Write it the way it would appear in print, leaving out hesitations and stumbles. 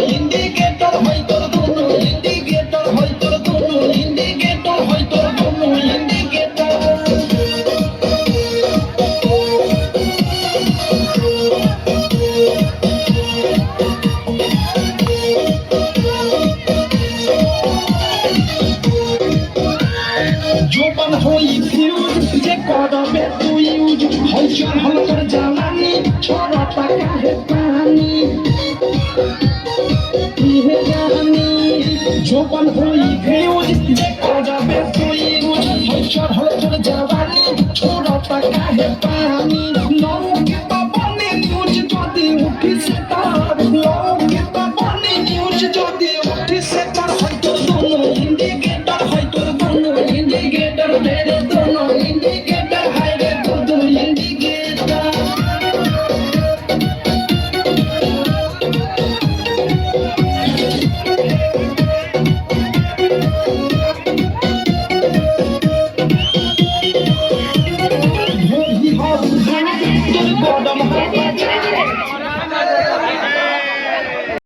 indicator হয় তোর দুনো ইন্ডিকেটর হয় তোর দুনো ইন্ডিকেটর হয় তোর দুনো ইন্ডিকেটর জোপান হই ফিউজ যে করবে তুই ইউজ হয় চল হলো তোর জ্বালানি ছড়া টাকা হে পানি হে জানি জোপান হই ফিউজ যে করবে তুই ইউজ হয় চল হলো তোর জ্বালানি ছড়া টাকা হে পানি নৌকে পাবনে নিউজ যদি উঠিস তার নৌকে পাবনে নিউজ যদি